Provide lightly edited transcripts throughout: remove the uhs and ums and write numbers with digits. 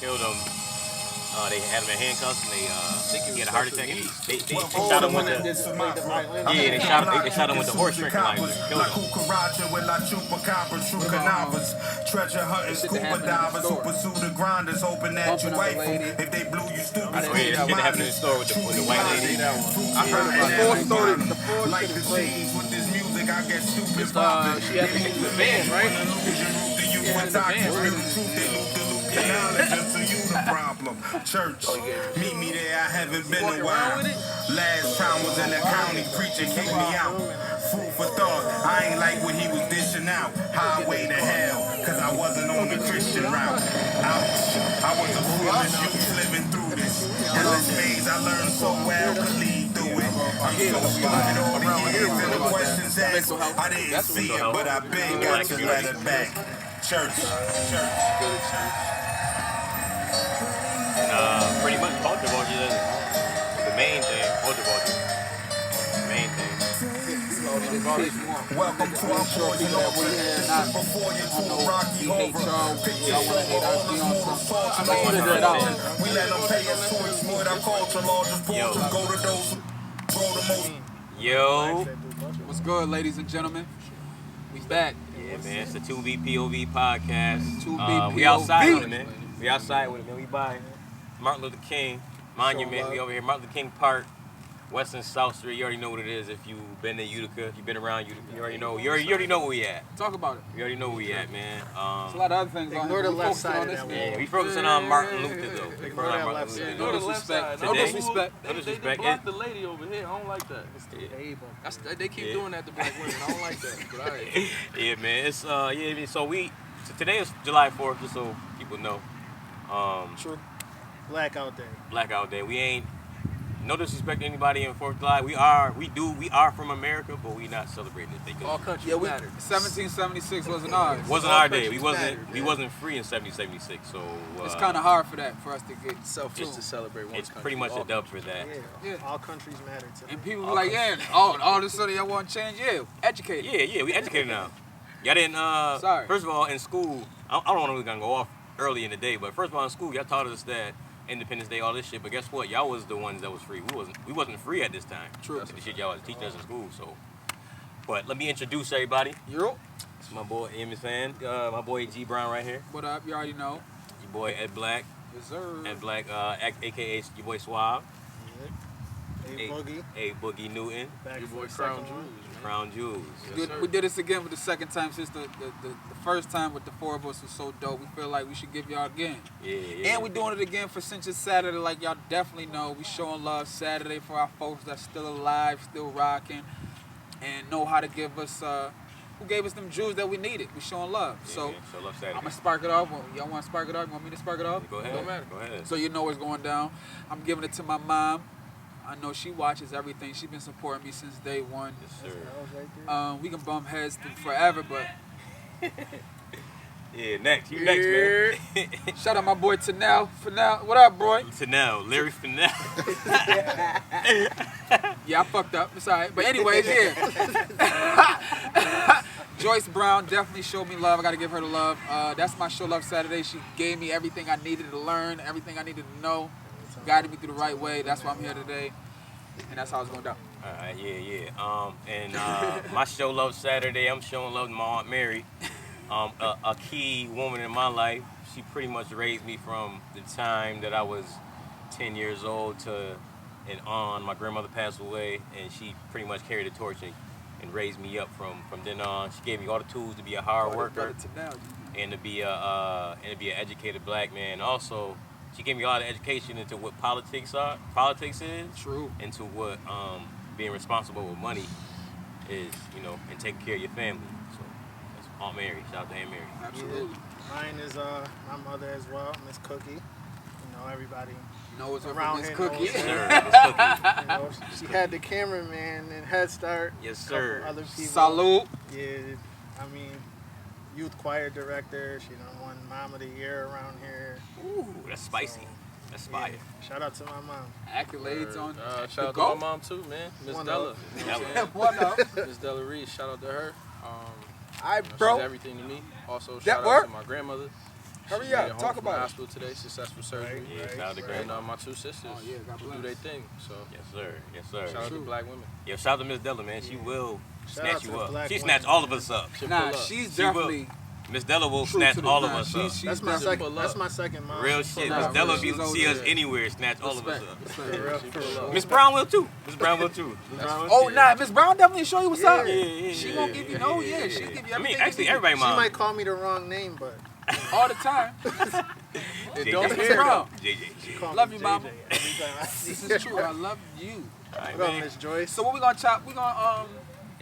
killed him. They had him in handcuffs and he had a heart attack. And they shot him with the they shot him with the horse trick line. Killed him. Treasure hunting, scuba divers who pursue the grinders, hoping that you wait for. If they blew you stupid, Oh yeah, this shit happened in the store with the white lady. I heard that like the scenes with this music, I get stupid. She had the band, right? Church, meet me there, I haven't been a while. Last time was in the county, preacher kicked me out. Food for thought, I ain't like what he was dishing out. Highway to hell, cause I wasn't on the Christian route. Ouch, I was a foolish youth living through this. Endless maze I learned so well, could lead through it. I'm so stupid all the years and the questions asked. I didn't see it, but I been got to let it back. Church. Pretty much culture vultures is the main thing. Culture vultures, the main thing. Welcome to our poison over. This is before you to a rocky over. Picture over all the smooth assaults and all the we let them pay us to exploit our culture. Largest portions go to those who grow the most. Yo. What's good, ladies and gentlemen? We back. Yeah, man. It's the 2B POV podcast. 2B POV. We outside with it, man. We outside with it, man. We by Martin Luther King Monument. We over here, Martin Luther King Park, West and South Street. You already know what it is. If you've been to Utica, if you've been around Utica, you already know. You already know where we at. Talk about it. You already know where we at, man. There's a lot of other things on Ignore here. the left side of that Yeah, we focusing on Martin Luther though. We Ignore focusing on that Martin left Luther. side. No disrespect. No Today. disrespect. No disrespect. They blocked the lady over here. I don't like that. They keep Yeah. doing that to black women. I don't like that. But all right. Yeah, man. It's yeah. So today is July 4th, just so people know. True. Blackout day. Blackout Day. We ain't no disrespect to anybody in 4th of July. We are from America, but we not celebrating it. All countries Yeah, matter. 1776 wasn't ours. Wasn't all our day. countries We wasn't free in 1776. So It's kind of hard for us to get Just to celebrate one it's country. pretty much All a dub for that. Yeah. Yeah. All countries matter today. And people be like, yeah, all of a sudden y'all want to change? Yeah, educate. Yeah. We educated now. Y'all didn't. Sorry. First of all, in school, I don't know if we're gonna go off early in the day, but first of all, in school, y'all taught us that Independence Day, all this shit. But guess what? Y'all was the ones that was free. We wasn't free at this time. True. That's the shit y'all was teaching us in school. So, but let me introduce everybody. Yo, It's my boy, you know what I'm saying? My boy G Brown right here. what up? You already know. Your boy Ed Black. Yes, sir. Ed Black, aka your boy Suave. A boogie. A Boogie Newton. Back Your for boy the Crown second one. Jewels. Crown Julz. We did this again for the second time since the first time with the four of us was so dope. We feel like we should give y'all again. Yeah. And we're doing it again for Cinch Saturday, like y'all definitely know. We showing love Saturday for our folks that's still alive, still rocking, and know how to give us, who gave us them jewels that we needed. We showing love. So show love Saturday. I'm going to spark it off. Y'all want to spark it off? You want me to spark it off? Go ahead. Don't matter. Go ahead. So you know what's going down. I'm giving it to my mom. I know she watches everything. She's been supporting me since day one. Yes, sir. That was right there. We can bump heads forever, but Yeah, next. You next, man. shout out my boy Tanel. For now, what up, boy? Tanel, Larry Fanel. Yeah, I fucked up. It's alright. But anyways, yeah. Joyce Brown definitely showed me love. I gotta give her the love. That's my show love Saturday. She gave me everything I needed to learn, everything I needed to know, guided me through the right way. That's why I'm here today, and that's how it's going down. Alright, yeah. And my show love Saturday. I'm showing love to my Aunt Mary. A key woman in my life. She pretty much raised me from the time that I was 10 years old and on. My grandmother passed away, and she pretty much carried the torch and raised me up from then on. She gave me all the tools to be a hard worker and to be an educated black man. Also, she gave me a lot of education into what politics is. True. Into what being responsible with money is, and taking care of your family. So that's Aunt Mary. Shout out to Aunt Mary. Absolutely. Mine is my mother as well, Miss Cookie. Everybody Know it's around Miss here Cookie. knows Yes, her. sir. Miss Cookie. She had the cameraman and Head Start. Yes, couple sir. Other people. Salute. Yeah, youth choir director. She done won Mom of the Year around here. Ooh, that's spicy. That's fire. Yeah, shout out to my mom. Accolades on Shout out to go. my mom too, man. Miss One Della. up. You know what I'm saying? What up? Miss Della Reed. Shout out to her. Alright, She's bro. everything to me. Also, That shout out work? to my grandmother. Hurry up, talk about it. Hospital today, successful surgery. Yeah, shout out to Grandma. And my 2 sisters. Oh, yeah, God who bless. do their thing. So Yes, sir. Yes, sir. shout out to black women. Yo, shout out to Miss Della, man. She will Shout out snatch to you the up. black She women, snatch all of man. us up. Nah, pull up. she's She will. definitely Miss Della will true snatch to the all of grind. us up. She's That's my definitely- second. That's my second mom. Real shit. Nah, Miss Della, real. if you She's see us older. anywhere, snatch all of us Respect. up. Respect. For real, for real. Miss Brown will too. Miss Brown will too. Miss Brown will Oh, too. nah, Miss Brown definitely show you what's up. Yeah, She gonna give you no, yeah, she'll give you I mean, everything actually, you need. everybody She mom. might call me the wrong name, but all the time. JJ. Don't Miss Brown. JJ. call Love me you, JJ mama. every time I see This her. is true. I love you. All right, What up, man. Miss Joyce? So what we gonna chop? We gonna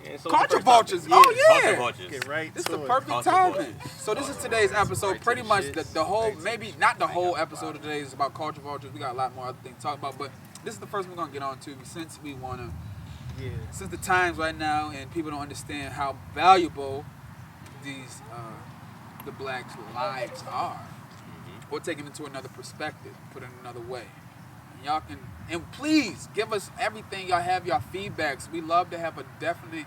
Yeah, so Culture the first topic. Vultures. Oh Culture yeah. Vultures. Get right This is to the it. perfect Culture timing. Vultures. So this is today's episode. Right to Pretty the much shits. the whole, Right to maybe not the whole episode of today is about Culture Vultures. We got a lot more other things to talk about, but this is the first one we're gonna get on to since we wanna, Yeah. since the times right now and people don't understand how valuable these the blacks' lives are. Or take it into another perspective, put it another way. And y'all can, and please give us everything y'all have, y'all feedbacks. We love to have a definite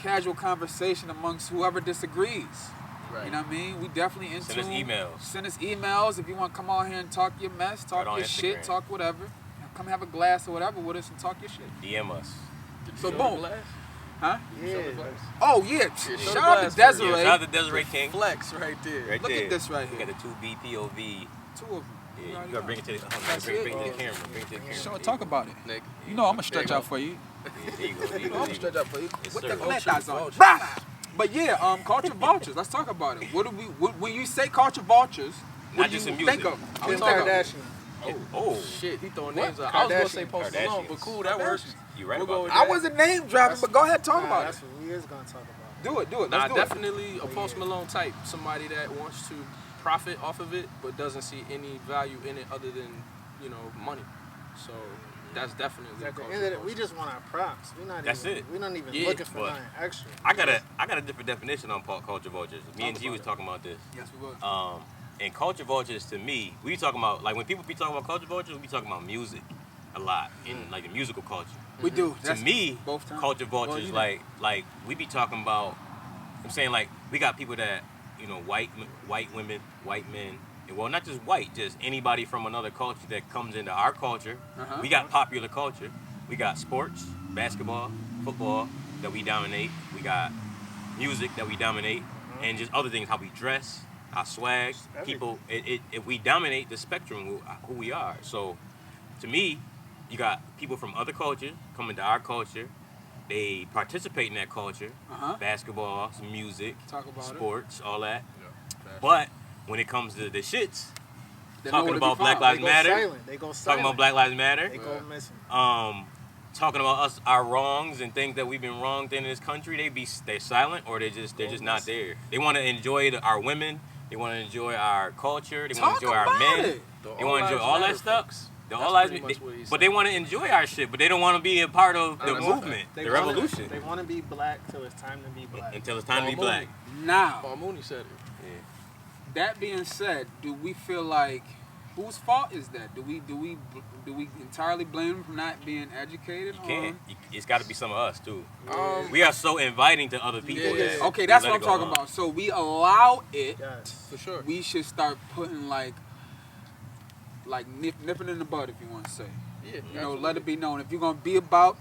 casual conversation amongst whoever disagrees. Right. You know what I mean? We definitely into Send us emails. Send us emails if you want to come on here and talk your mess, talk Right on your shit, Instagram. talk whatever. Come have a glass or whatever with us and talk your shit. DM us. So Show boom. the glass. Huh? Yeah. Oh yeah. show Shout the out to glass Desiree. Yeah, shout out to Desiree King. Flex right there. Right Look there. at this right We here. got the 2B POV. Two of them. Yeah, you gotta bring it to the, That's bring it. it to the camera. Bring it to the camera. Show, talk about it. Nigga. You know I'm gonna stretch There you out for you. Yeah, there you go. There you go. I'm gonna stretch out for you. Yes, With sir. the Vultures, gletas on. vultures. Bah! But yeah, culture vultures. Let's talk about it. What do we? When you say culture vultures, what Not do just you in music. think of? Kim What talk of? Kardashian. Oh, Shit, he throwing What? names out. I was gonna say Kardashians. Post Malone, but cool, that works. you right We'll go about with that. I wasn't name dropping, but go ahead, talk Nah, about that's it. what we is gonna talk about. Do it. Nah, Let's do it. definitely a Post Malone type. Somebody that wants to profit off of it, but doesn't see any value in it other than, money. So that's definitely At the culture end of it, vulture. we just want our props. We're not That's even. it. We're not even Yeah, looking for but- nothing extra. I got a different definition on culture vultures. Me and Talk G about was it. talking about this. Yes, we will. And culture vultures to me, we talking about like when people be talking about culture vultures, we be talking about music a lot in like the musical culture. We do. To me, both times. culture vultures Well, you know. like we be talking about. I'm saying like we got people that white women, white men, and well not just white, just anybody from another culture that comes into our culture. Uh-huh. We got popular culture. We got sports, basketball, football that we dominate. We got music that we dominate, and just other things, how we dress, our swag. People, if we dominate the spectrum, who we are. So, to me, you got people from other cultures coming to our culture. They participate in that culture, Uh-huh. basketball, some music, Talk about it. sports, all that. But when it comes to the shits, They know talking where to be about Black found. Lives They go Matter, silent. They go silent. talking about Black Lives Matter, They go missing. talking about us, our wrongs and things that we've been wronged in this country, they're silent or they're just not there. They want to enjoy our women. They want to enjoy our culture. They want Talk to enjoy our about men. it. They want to enjoy all that stuff. The That's all lives, pretty much what he but they want to enjoy our shit. But they don't want to be a part of the That's movement, They the wanna- revolution, They want to be black till it's time to be black. until it's time to be Paul black. Now, Paul Mooney said it. that being said, do we feel like whose fault is that? Do we entirely blame them for not being educated? You can't. It's got to be some of us too. Um, We are so inviting to other people. Yeah. that Okay, we that's let what it I'm go talking on. about. So we allow it. Yes. For sure. We should start putting like nipping in the bud, if you want to say. Yeah. Let it be known. If you're gonna be about,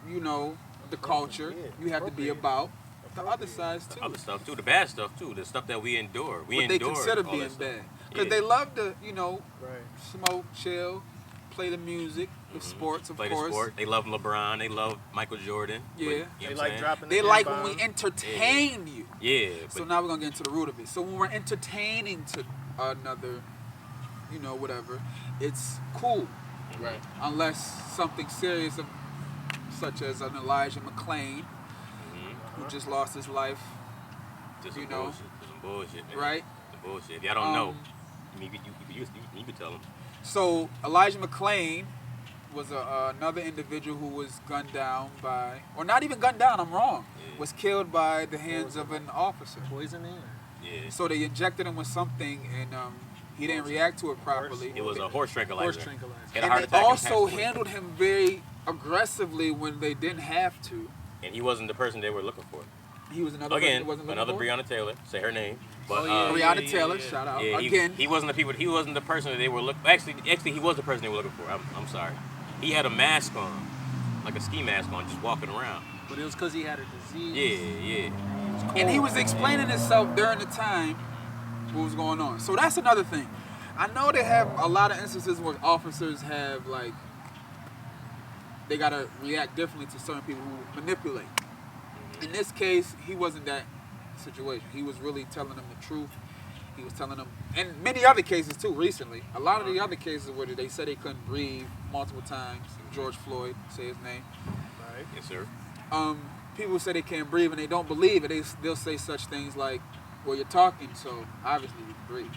the culture, Yeah, you have to be appropriate. about the other sides too. Other stuff too, the bad stuff too, the stuff that we endure. We What they endure consider all being that stuff. bad, because Yeah. they love to, Right. smoke, chill, play the music, the sports, of Play course. the sport. They love LeBron. They love Michael Jordan. Yeah. But, you know They what I'm like saying? dropping. They the like when we N-bomb. entertain you. Yeah. So But now we're gonna get into the root of it. So when we're entertaining to another, whatever, it's cool. Right. Unless something serious, such as an Elijah McClain, who just lost his life, just you some know, bullshit. Just some bullshit, man. right? Some bullshit. If y'all don't know, you could tell them. So Elijah McClain was another individual who was gunned down by, or not even gunned down, I'm wrong, Yeah. was killed by the hands of an officer. Poisoning. Yeah. So they injected him with something, and he didn't react to it properly. It was a horse tranquilizer. Horse tranquilizer. He had a And heart they attack and also passed away. handled him very aggressively when they didn't have to. And he wasn't the person they were looking for. He was another Again, person that wasn't looking another for? Breonna Taylor. Say her name. But, Breonna Taylor, shout out. Yeah, Again. he wasn't the people. He wasn't the person that they were looking. Actually, he was the person they were looking for. I'm sorry. He had a mask on, like a ski mask on, just walking around. But it was because he had a disease. Yeah. And he was explaining himself during the time what was going on. So that's another thing. I know they have a lot of instances where officers have, like, they got to react differently to certain people who manipulate. In this case, he wasn't that situation. He was really telling them the truth. He was telling them, and many other cases too recently. A lot of the other cases where they said they couldn't breathe multiple times. George Floyd, say his name. Right. Yes, sir. People say they can't breathe and they don't believe it. They'll say such things like, well, you're talking, so obviously you can breathe.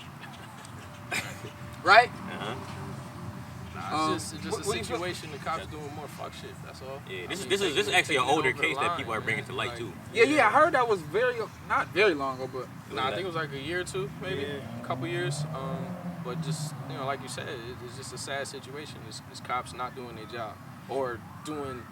Right? Uh-huh. It's just a situation the cops doing more fuck shit. That's all. Yeah, this is actually an older case that people are bringing to light too. Yeah. I heard that was not very long ago, but I think it was like a year or two, maybe a couple years. But just like you said, it's just a sad situation. It's cops not doing their job or doing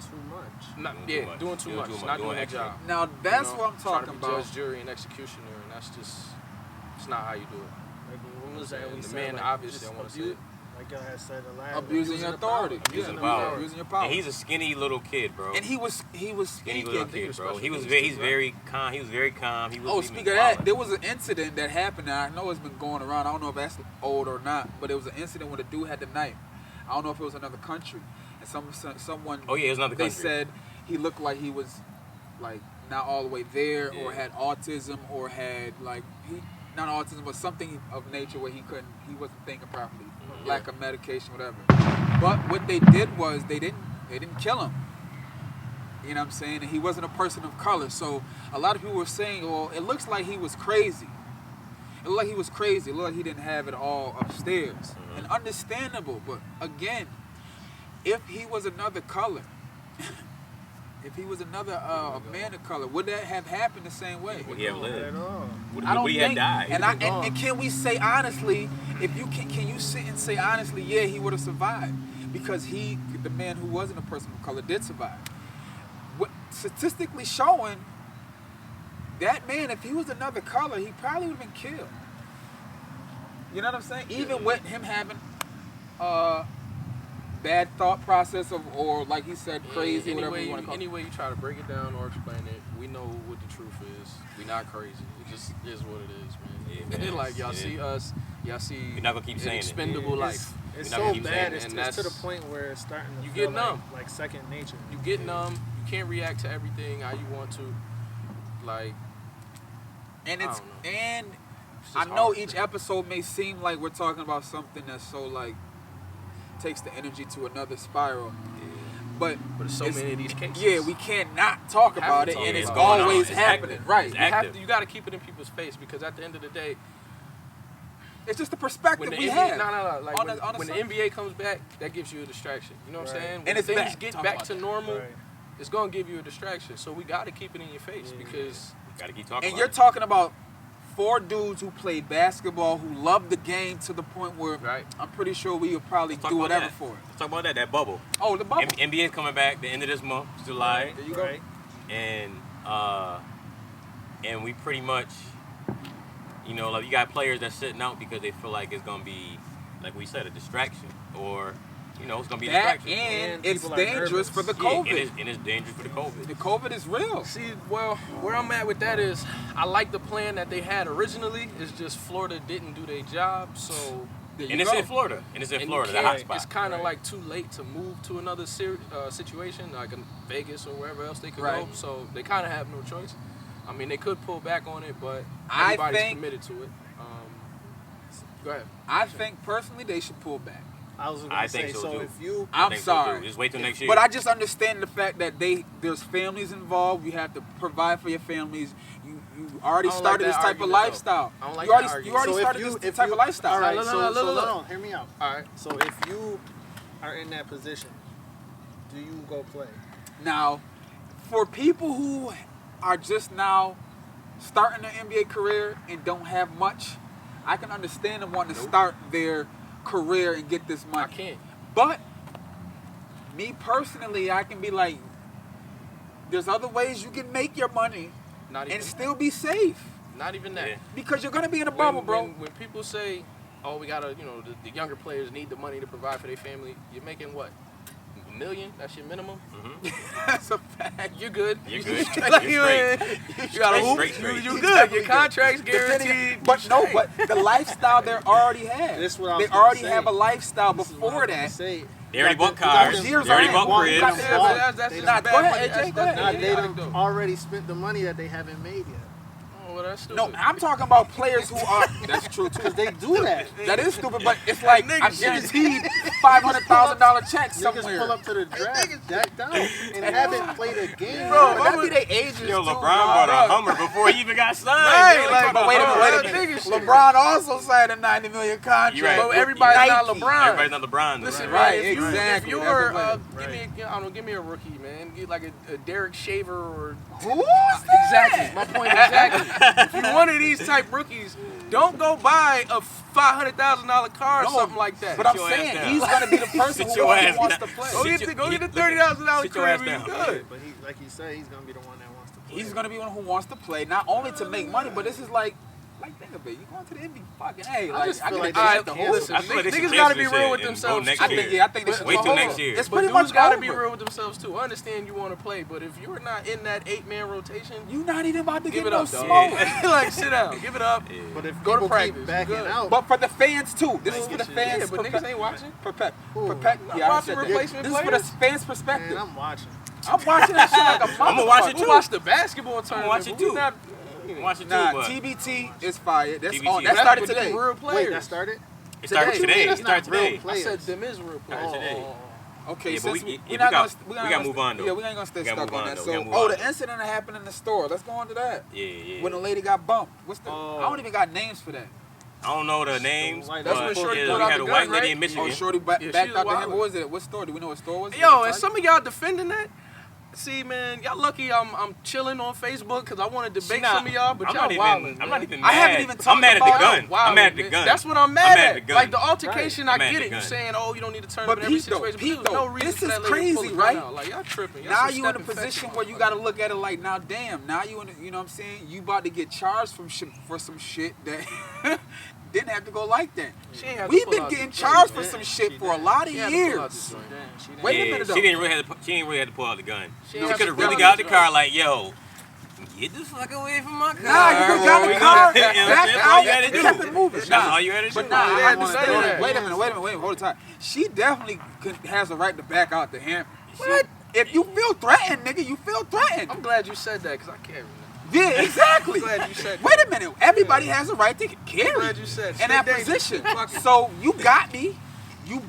Too much. doing too much, not doing their job. Now that's what I'm talking trying to be about. Judge, jury, and executioner, and it's not how you do it. Like, what was that? And We the said, man like, obviously just don't want to say abuse- it. Like y'all had said the last Abusing your authority. Abusing Yeah, power. Abusing your power. And he's a skinny little kid, bro. And he was Skinny speaking. little kid, bro. He's very calm. He was very calm. He wasn't Speak even of that, violent. there was an incident that happened. And I know it's been going around. I don't know if that's old or not, but it was an incident where the dude had the knife. I don't know if it was another country, and someone. Oh yeah, it was another They country. said he looked like he was like not all the way there, or had autism, or had like not autism, but something of nature where he wasn't thinking properly, lack of medication, whatever. But what they did was they didn't kill him. You know what I'm saying? And he wasn't a person of color. So a lot of people were saying, well, it looks like he was crazy. It looked like he was crazy. It looked like he didn't have it all upstairs. And understandable, but again, if he was another color, if he was another a man of color, would that have happened the same way? Would he have lived? at all. Would he have died? And can we say honestly, if you can you sit and say honestly, yeah, he would have survived because the man who wasn't a person of color did survive. What statistically showing that man, if he was another color, he probably would have been killed. You know what I'm saying? Even with him having bad thought process or like he said, crazy, whatever you want to call it. Any way you try to break it down or explain it, we know what the truth is. We not crazy. It just is what it is, man. Yeah, man. Like y'all see us, y'all see You're not gonna keep an saying it. expendable life. It's We're not so gonna keep bad. saying It's it, to the point where it's starting to You feel get numb. like second nature. You get numb. You can't react to everything how you want to. Like, And I it's don't know. and it's I just know hard. each episode may seem like we're talking about something that's so like takes the energy to another spiral. But there's so many of these cases. Yeah, we can't not talk Have about to it, talk and it's about it. always It's happening. active. Right. It's You have active. to. You got to keep it in people's face because at the end of the day, It's just the perspective when the we NBA, have. no, like on when, the- on the when the surface. NBA comes back, that gives you a distraction. You know what I'm Right. saying? When And it's things back. get Talk back about to that. normal, Right. it's gonna give you a distraction. So we got to keep it in your face because Gotta keep talking. And you're about talking about 4 dudes who played basketball, who loved the game to the point where Right. I'm pretty sure we would probably Let's talk do about whatever that. for it. Let's talk about that bubble. Oh, the bubble. NBA's coming back the end of this month, July, There you go. Right. and we pretty much, like you got players that's sitting out because they feel like it's gonna be, like we said, a distraction, or it's gonna be a That distraction. and And it's people are dangerous nervous. for the Yeah, COVID. and it's dangerous for the COVID. The COVID is real. see, well, where I'm at with that is I like the plan that they had originally. It's just Florida didn't do their job, so. There you And it's go. in Florida. And it's in And Florida, you the can't- hot spot. It's kind of like too late to move to another situation, like in Vegas or wherever else they could Right. go. So they kind of have no choice. I mean, they could pull back on it, but I everybody's think- committed to it. Go ahead. I think personally they should pull back. I was I gonna think say, so, so too. if you I I'm think so, too. sorry. Just wait till next year. But I just understand the fact that there's families involved. You have to provide for your families. You already I don't started like this that type of argument, though. lifestyle. I don't like you already that you argument. already So if started you- this if type you- of lifestyle. all right, Look, so look. hold on, hear me out. All right. So if you are in that position, do you go play? Now, for people who are just now starting their NBA career and don't have much, I can understand them wanting to start their career and get this money. I can't. But me personally, I can be like, There's other ways you can make your money Not even. and still be safe. Not even that. Yeah. Because you're gonna be in a bubble, bro. When people say, "Oh, we gotta," the younger players need the money to provide for their family. You're making what? $1 million? That's your minimum. That's a fact. You're good. You're good. Like, You're straight. You got a hoop. Straight. You good. Your contract's guaranteed. But no, but the lifestyle they already have. This is what I They was gonna already say. have a lifestyle This is what I before was gonna that. say. They already bought They got cars. them- They years already on. bought Well, cribs. got Yeah, but that's They just Nah, bad go ahead, money. AJ, That's go ahead. Nah, they idiotic, done though. already spent the money that they haven't made yet. Oh, well, that's stupid. No, I'm talking about players who are. That's true too. Because they do that. That is stupid, but it's like Niggas I'm just- guaranteed $500,000 checks Niggas pull somewhere. up to the draft, decked out, and haven't played a game. Bro, but that be their ages Yo, too. LeBron bought a Hummer before he even got signed. Right, Yo, like, But wait a That minute. nigga shit. LeBron also signed a $90 million contract. You right. But everybody's not Nike. LeBron. Everybody's not LeBron. Though, Listen, right? Right, man, if you, exactly. If That's you're, the point. give me a rookie, man. Get like a Derek Shaver or Who's that? exactly. My point exactly. If you're one of these type rookies, don't go buy a $500,000 car or No, something like that. But I'm Sit your ass saying down. he's going to be the person Sit who your ass wants down. to play. Go Sit get your- the look, $30,000 sit your ass crib and you down. good. But he, like you said, he's gonna be the one that wants to play. He's going to be one who wants to play, not only to make money, but this is like think of it. You going to the NBA? Fucking hey, like just I feel can like like they the should whole. cancel I feel like they should Niggas cancel gotta be this real shit with and themselves. go next I think year. I think they should Wait go till over. next year. It's But pretty dudes much gotta over. be real with themselves too. I understand you want to play, but if you're not in that 8-man rotation, You not even about to give get it no up, dog. smoke. Like sit down, give it up. But if Go to people practice, keep backing good. out, But for the fans too. This is for the fans. Yeah, but niggas ain't watching. Yeah, I watching said that. replacement This is for the players? fans' perspective. man, I'm watching. I'm watching that shit like a motherfucker. I'ma watch it We too. watch the basketball tournament. watch it but we too. not- Watch it too, Nah, but TBT is fire. That's TBT. on. That That's started with today. them real Wait, players. that started? it started Today. today. It That's started not real today. I players. said them is real players. today. Okay, Yeah, but since we we're gotta not gonna move on, though. Yeah, we ain't gonna stay We gotta stuck move on on, that. though. We So, gotta move on, the though. incident that happened in the store. Let's go on to that. Yeah. When the lady got bumped. What's the? Oh. I don't even got names for that. I don't know the names, That's but when Shorty yeah, pulled we out had the a gun, white lady right? in Michigan. Oh, Shorty Yeah, she backed was out to him. wildin'. What was it? What store? Do we know what store was it? Yo, What and type? some of y'all defending that. See, man, y'all lucky I'm chilling on Facebook because I want to debate some of y'all, but I'm y'all not even. wildin', I'm man. not even. I haven't mad. even I'm talked mad at the about gun. Wow, I'm mad at the man. gun. That's what I'm I'm mad mad at. at the gun. Like the altercation, I'm I mad get at it. the You gun. saying, oh, you don't need to turn But up in every Pete, though, situation. Pete, But there's no though, reason this for is that lady to pull crazy, the gun right? out. Like y'all tripping. Y'all Now some you in a step position infection where you got to look at it like, now, damn, now you in, you know what I'm saying? You about to get charged for some shit that didn't have to go like that. She ain't have to We've pull been out getting the charged gun. for some shit for a lot of She had to pull out years. the gun. Wait a Yeah, minute, though. she didn't really have to pull out the gun. She She have could to have really pull got out out the the car gun. like, yo, get the fuck away from my car. Nah, you could got Well, the we car, gonna- you know what I'm back saying? That's all out, you had to and do. kept it moving. That's Nah. all you had to do. But nah, They I had to wanna say say that. wait a minute, hold the time. She definitely has a right to back out to him. What? If you feel threatened, nigga, you feel threatened. I'm glad you said that because I can't remember. Yeah, exactly. I'm glad you said that. Wait a minute. Everybody has a right to carry glad you said in that stay dangerous. position. Fuck it. So you got me. You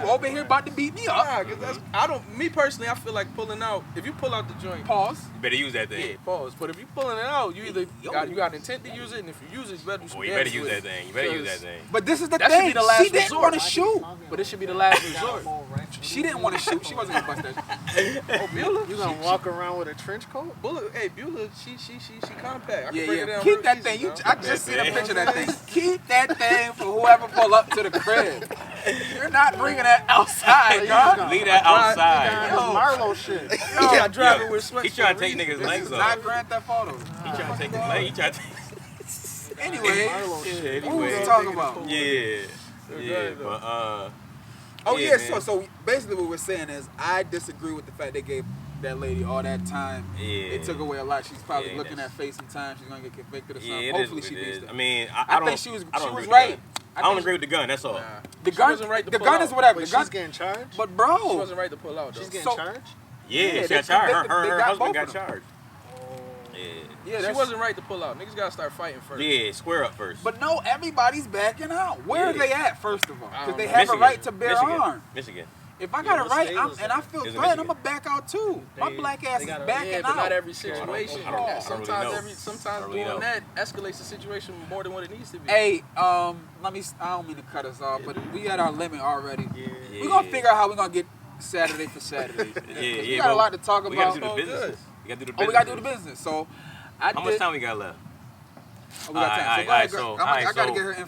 over here about to beat me up. Nah, cause that's me personally. I feel like pulling out. If you pull out the joint, Pause. You better use that yeah, thing. pause. But if you pulling it out, you either got intent to use it, and if you use it, you better do some Boy, you better damage use with that it. thing. You better use that Because- thing. But this is the That should thing. be the last She didn't resort. want to shoot. But it should be the last resort. She didn't want to shoot. She wasn't gonna bust that shit. Oh, Beulah, You gonna walk around with a trench coat? Beulah, she compact. I can Yeah, break it yeah. down Keep real that easy, thing. dog. I just seen a picture of that thing. Keep that thing for whoever pull up to the crib. You're not bringing that outside, dog. Leave that outside. This Marlo shit. Yeah, driving Yo, with sweat. he trying to take niggas' This legs is off. not Grand Theft Auto. He trying to take his leg. He trying to take. Anyway, Marlo shit. what was we Anyway. talking about? Yeah, but Oh yeah, yeah, man. so basically what we're saying is I disagree with the fact they gave that lady all that time. Yeah. It took away a lot. She's probably Yeah, looking that's- at face some time. She's gonna get convicted or yeah, something. it Hopefully is she what it gets is. that. I mean, I don't, think she was I don't was agree with right. the gun. I don't agree with the gun. That's all. The She gun, wasn't right to the pull gun out. is whatever. Wait, The gun, she's getting charged? but She bro, wasn't right to pull out. She's Though. getting So- charged? Yeah, Yeah, she they got charged. convicted- they Her got husband both got of them. charged. Yeah. yeah, She that's, wasn't right to pull out. Niggas gotta start fighting first. Yeah, square up first. But no, everybody's backing out. Where are Yeah. they at? First of all, I because don't they know. have Michigan. a right to bear Michigan. arms. Michigan. If I got Yeah, it what right, state I'm, was and that? I feel It's in threatened, I'm Michigan. gonna back out too. My They- black ass they is got a- backing Yeah, but out. not every I situation. don't really Sometimes know. sometimes I don't really doing know. that escalates the situation more than what it needs to be. Hey, let me. I don't mean to cut us off, but we at our limit already. Yeah. We're gonna figure out how we're gonna get Saturday for Saturday. Yeah, we got a but lot to talk We gotta about. do the Oh, business. good. We gotta do the business. Oh, we gotta do the business. So, How much time we got left? Oh, we got time. So go ahead, girl. I gotta get her information.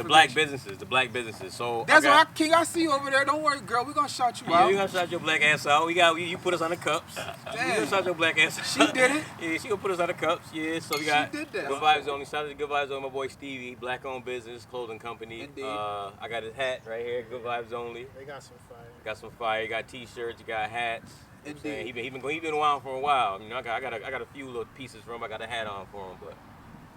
The black businesses. So that's right, King. I see you over there. Don't worry, girl. We gonna shout you out. Yeah, we gonna shout your black ass out. You put us on the cups. Damn. You gonna shout your black ass out. She did it. Yeah, she gonna put us on the cups. Yeah, so we got She did that. Good Vibes Only. Shout out to Good Vibes Only, my boy Stevie, black owned business, clothing company. Indeed. I got his hat right here, Good Vibes Only. They got some fire. Got some fire. You got t-shirts. You got hats. Indeed. He been around for a while. You know, I got a few little pieces for him. I got a hat on for him, but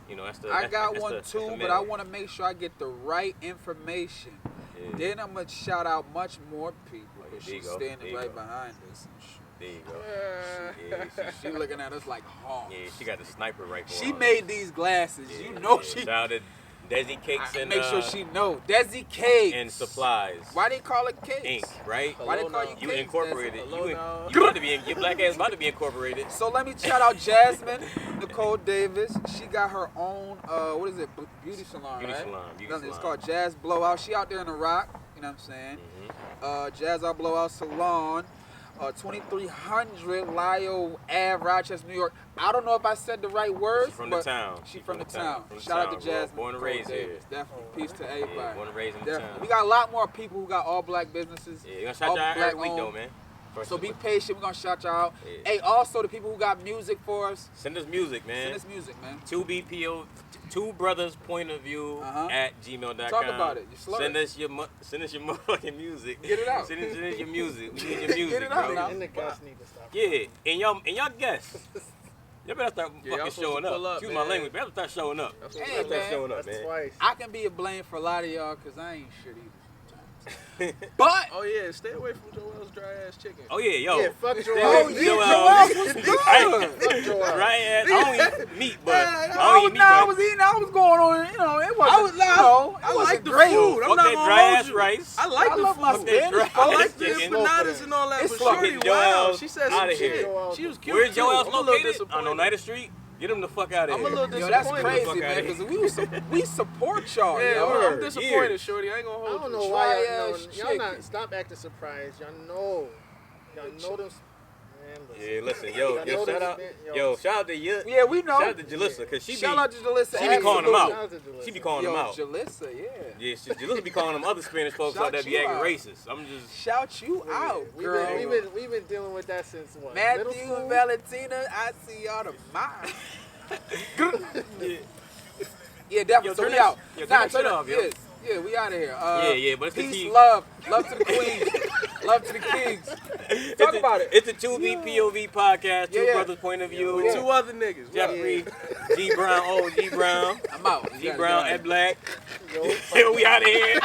you know I got one too, but I want to make sure I get the right information. Yeah. Then I'm gonna shout out much more people. There She's you go. standing There right you go. behind us. And shit. There you go. Yeah, She looking at us like hawks. yeah, she got the sniper rifle. She on. made these glasses. Yeah, You know yeah. she. Shout out to Desi Cakes and Make sure she know. Desi Cakes. and supplies. Why they call it cakes? Ink, right? Why they call you You cakes? incorporated. Desi? You about to be your black ass about to be incorporated. So let me shout out Jasmine, Nicole Davis. She got her own, what is it, beauty salon, Beauty right? salon, beauty It's salon. called Jazz Blowout. She out there in the rock, you know what I'm saying? Jazz Out Blowout Salon, 2300 Lyell Ave, Rochester, New York. I don't know if I said the right words, She from but the town. She from the From town. the Shout out town, to bro. Jasmine. Born and Nicole raised here. Davis. Definitely. Peace to everybody. Yeah, born and raised in the Definitely. town. We got a lot more people who got all black businesses. Yeah, you gonna shout all y'all out every week black though, owned. man. So be patient. We're going to shout y'all out. Yeah. Hey, also the people who got music for us, Send us music, man. send us music, man. 2BPO, Two Brothers Point of View at gmail.com. Talk about it. You slur Send it. us your motherfucking music. Get it out. Send us your music. We need your music, Get it out bro. now. And the guests need to stop. Yeah, and y'all guests. Y'all better start y'all fucking supposed to showing pull up. up, Excuse man. my language. Better start showing up. That's Hey, what Better start man. showing up, That's man. twice. I can be a blame for a lot of y'all because I ain't shit either. But Oh yeah, stay away from Joel's dry ass chicken. Oh yeah, yo. Yeah, fuck Joel. Oh, Yeah, Joel. was Fuck good. Joel. Dry ass. I don't eat meat, but I I don't eat meat. I but was eating. I was going on. You know, it wasn't. I it like wasn't the great. food. I'm Fuck not that gonna dry hold ass you. rice. I like I the love my food. Fuck that Spanish. dry I like ass the chicken. empanadas and all that, It's but fucking shorty, wow, Joel's she said outta some here. shit. She was cute. Where's too. Joel's I'm a little located? On disappointed. Oneida Street? Get him the fuck out of I'm here. a little Yo, that's disappointed. crazy, Fuck man. outta Because we support y'all. Yeah, yo. I'm disappointed, shorty. I ain't gonna I hold don't you. know why Dry y'all, ass y'all not chicken. stop acting surprised. Y'all know them. Man, listen. Yeah, listen, Y'all know shout them out, event- shout out to you. Yeah, we know. Shout out to Jalissa, because Shout out to Jalissa. she be calling them Shout out. out to Julz. She be calling Yo, them out. Jalissa, yeah. Yeah, Jalissa be calling them other Spanish folks Shout out that be you acting out. racist. I'm just, Shout you out, girl. We've been dealing with that since what? Middle Matthew school? and Valentina, I see y'all tomorrow. Yeah, definitely. Yo, So turn we that- out. yo, turn that shit off, yo. Yeah, we out of here. Yeah, but it's the peace, key. love to the queens, love to the kings. Talk about it. It's a 2B POV podcast, Two Yeah. Brothers Point of View. With two other niggas. Jeffrey, G Brown, G Brown, I'm out. G Brown, Ed Black. Yo, We out of here.